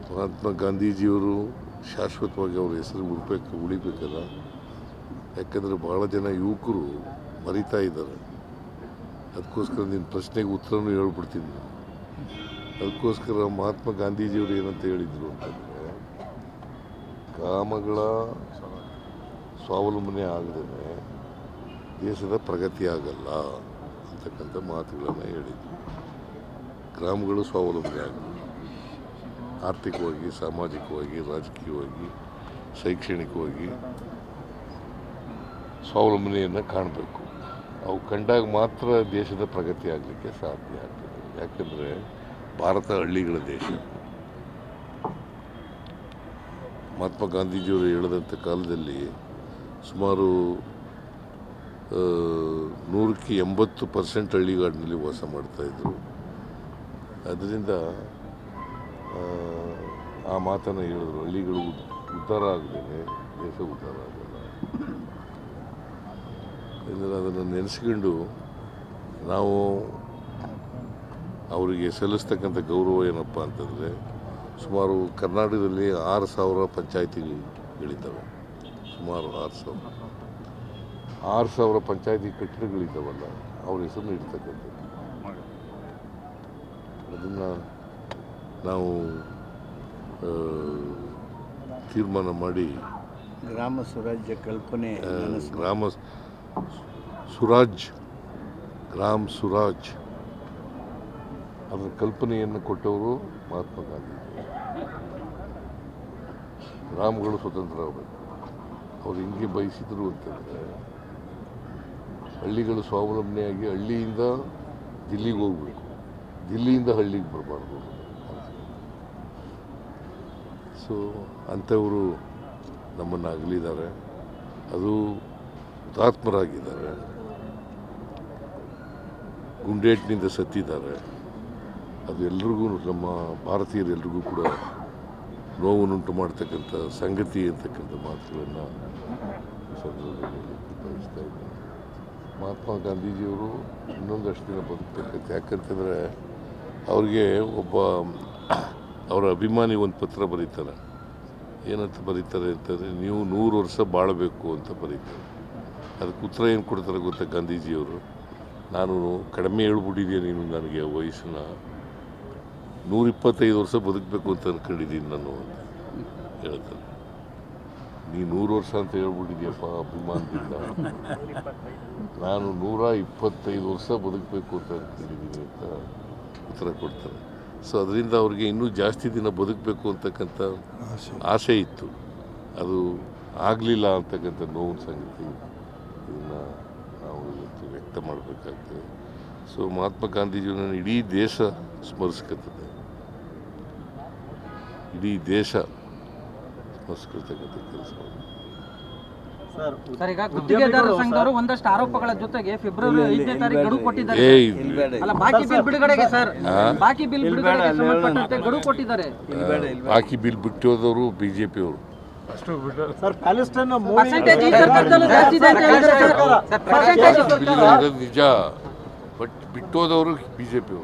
ಮಹಾತ್ಮ ಗಾಂಧೀಜಿಯವರು ಶಾಶ್ವತವಾಗಿ ಅವ್ರ ಹೆಸರು ಉಳಿಬೇಕಲ್ಲ. ಯಾಕಂದರೆ ಭಾಳ ಜನ ಯುವಕರು ಮರಿತಾ ಇದ್ದಾರೆ. ಅದಕ್ಕೋಸ್ಕರ ನಿನ್ನ ಪ್ರಶ್ನೆಗೆ ಉತ್ತರನೂ ಹೇಳ್ಬಿಡ್ತೀನಿ. ಅದಕ್ಕೋಸ್ಕರ ಮಹಾತ್ಮ ಗಾಂಧೀಜಿಯವರು ಏನಂತ ಹೇಳಿದರು ಅಂತಂದರೆ, ಗ್ರಾಮಗಳ ಸ್ವಾವಲಂಬನೆ ಆಗದೇ ದೇಶದ ಪ್ರಗತಿ ಆಗಲ್ಲ ಅಂತಕ್ಕಂಥ ಮಾತುಗಳನ್ನು ಹೇಳಿದರು. ಗ್ರಾಮಗಳು ಸ್ವಾವಲಂಬನೆ ಆಗಲ್ಲ, ಆರ್ಥಿಕವಾಗಿ, ಸಾಮಾಜಿಕವಾಗಿ, ರಾಜಕೀಯವಾಗಿ, ಶೈಕ್ಷಣಿಕವಾಗಿ ಸ್ವಾವಲಂಬನೆಯನ್ನು ಕಾಣಬೇಕು. ಅವು ಕಂಡಾಗ ಮಾತ್ರ ದೇಶದ ಪ್ರಗತಿ ಆಗಲಿಕ್ಕೆ ಸಾಧ್ಯ ಆಗ್ತದೆ. ಯಾಕೆಂದರೆ ಭಾರತ ಹಳ್ಳಿಗಳ ದೇಶ. ಮಹಾತ್ಮ ಗಾಂಧೀಜಿಯವರು ಹೇಳಿದಂಥ ಕಾಲದಲ್ಲಿ ಸುಮಾರು 180% ಹಳ್ಳಿಗಾಡಿನಲ್ಲಿ ವಾಸ ಮಾಡ್ತಾಯಿದ್ರು. ಅದರಿಂದ ಆ ಮಾತನ್ನು ಹೇಳಿದ್ರು, ಹಳ್ಳಿಗಳು ಉದ್ಧಾರ ಆಗದೇನೆ ದೇಶ ಉದ್ಧಾರ ಆಗಲ್ಲ. ಅಂದರೆ ಅದನ್ನು ನೆನೆಸ್ಕೊಂಡು ನಾವು ಅವರಿಗೆ ಸಲ್ಲಿಸ್ತಕ್ಕಂಥ ಗೌರವ ಏನಪ್ಪ ಅಂತಂದರೆ, ಸುಮಾರು ಕರ್ನಾಟಕದಲ್ಲಿ 6,000 ಪಂಚಾಯಿತಿಗಳಿದ್ದಾವೆ. ಸುಮಾರು 6,000 ಪಂಚಾಯಿತಿ ಕಟ್ಟಡಗಳಿದ್ದಾವಲ್ಲ, ಅವ್ರ ಹೆಸರನ್ನು ಇಡ್ತಕ್ಕಂಥದ್ದು. ಅದನ್ನು ನಾವು ತೀರ್ಮಾನ ಮಾಡಿ ಗ್ರಾಮ ಸ್ವರಾಜ್ಯ ಕಲ್ಪನೆ, ಗ್ರಾಮ ಸುರಾಜ್ ಅದರ ಕಲ್ಪನೆಯನ್ನು ಕೊಟ್ಟವರು ಮಹಾತ್ಮ ಗಾಂಧಿ. ಗ್ರಾಮಗಳು ಸ್ವತಂತ್ರ ಆಗಬೇಕು. ಅವ್ರು ಹಿಂಗೆ ಬಯಸಿದ್ರು ಅಂತಂದರೆ ಹಳ್ಳಿಗಳು ಸ್ವಾವಲಂಬನೆಯಾಗಿ ಹಳ್ಳಿಯಿಂದ ದಿಲ್ಲಿಗೆ ಹೋಗಬೇಕು, ದಿಲ್ಲಿಯಿಂದ ಹಳ್ಳಿಗೆ ಬರಬಾರ್ದು. ಸೊ ಅಂಥವರು ನಮ್ಮನ್ನು ಅಗಲಿದ್ದಾರೆ. ಅದು ಹುತಾತ್ಮರಾಗಿದ್ದಾರೆ, ಗುಂಡೇಟಿನಿಂದ ಸತ್ತಿದ್ದಾರೆ. ಅದು ಎಲ್ರಿಗೂ, ನಮ್ಮ ಭಾರತೀಯರೆಲ್ರಿಗೂ ಕೂಡ ನೋವನ್ನುಂಟು ಮಾಡ್ತಕ್ಕಂಥ ಸಂಗತಿ ಅಂತಕ್ಕಂಥ ಮಾತುಗಳನ್ನು ಸಂದರ್ಭದಲ್ಲಿ ಬಯಸ್ತಾ ಇದ್ದೀನಿ. ಮಹಾತ್ಮ ಗಾಂಧೀಜಿಯವರು ಇನ್ನೊಂದಷ್ಟು ದಿನ ಬದುಕಬೇಕಂತ. ಯಾಕಂತಂದರೆ ಅವ್ರಿಗೆ ಅವರ ಅಭಿಮಾನಿ ಒಂದು ಪತ್ರ ಬರೀತಾರೆ. ಏನಂತ ಬರೀತಾರೆ ಅಂತಂದರೆ, ನೀವು 100 ವರ್ಷ ಬಾಳಬೇಕು ಅಂತ ಬರೀತಾರೆ. ಅದಕ್ಕೆ ಉತ್ತರ ಏನು ಕೊಡ್ತಾರೆ ಗೊತ್ತಾ ಗಾಂಧೀಜಿಯವರು? ನಾನು ಕಡಿಮೆ ಹೇಳ್ಬಿಟ್ಟಿದ್ದೀನಿ, ನೀನು ನನಗೆ ವಯಸ್ಸನ್ನ 125 ವರ್ಷ ಬದುಕಬೇಕು ಅಂತ ಅಂದ್ಕೊಂಡಿದ್ದೀನಿ ನಾನು ಅಂತ ಹೇಳ್ತಾರೆ. ನೀ 100 ವರ್ಷ ಅಂತ ಹೇಳ್ಬಿಟ್ಟಿದ್ಯಪ್ಪ ಅಭಿಮಾನದಿಂದ, ನಾನು 125 ವರ್ಷ ಬದುಕಬೇಕು ಅಂತ ಅಂದ್ಕೊಂಡಿದ್ದೀನಿ ಅಂತ ಉತ್ತರ ಕೊಡ್ತಾರೆ. ಸೊ ಅದರಿಂದ ಅವ್ರಿಗೆ ಇನ್ನೂ ಜಾಸ್ತಿ ದಿನ ಬದುಕಬೇಕು ಅಂತಕ್ಕಂಥ ಆಸೆ ಇತ್ತು. ಅದು ಆಗಲಿಲ್ಲ ಅಂತಕ್ಕಂಥ ನೋವಿನ ಸಂಗತಿ. ಇದನ್ನು ನಾವು ಇವತ್ತು ವ್ಯಕ್ತ ಮಾಡಬೇಕಾಗ್ತದೆ. ಸೊ ಮಹಾತ್ಮ ಗಾಂಧೀಜಿಯನ್ನು ಇಡೀ ದೇಶ ಸ್ಮರಿಸ್ಕೊತದೆ, ಇಡೀ ದೇಶ ಸ್ಮರಿಸ್ಕೊಳ್ತಕ್ಕಂಥ ಕೆಲಸ. ಸರ್, ಈಗ ಗುತ್ತಿಗೆದಾರರ ಸಂಘದವರು ಒಂದಷ್ಟು ಆರೋಪಗಳ ಜೊತೆಗೆ ಫೆಬ್ರವರಿ 5ನೇ ತಾರೀಕು ಗಡುವು ಕೊಟ್ಟಿದ್ದಾರೆ. ಅಲ್ಲ, ಬಾಕಿ ಬಿಲ್ ಬಿಡುಗಡೆಗೆ ಸರ್, ಬಾಕಿ ಬಿಲ್ ಬಿಡುಗಡೆಗೆ ಸಂಬಂಧಪಟ್ಟಂತೆ ಗಡುವು ಕೊಟ್ಟಿದ್ದಾರೆ. ಬಾಕಿ ಬಿಲ್ ಬಿಟ್ಟೋದವರು ಬಿಜೆಪಿ ಅವರು. ಸರ್, ಪ್ಯಾಲೆಸ್ಟೈನ್ ನಿಜ, ಬಟ್ ಬಿಟ್ಟೋದವರು ಬಿಜೆಪಿ ಅವರು.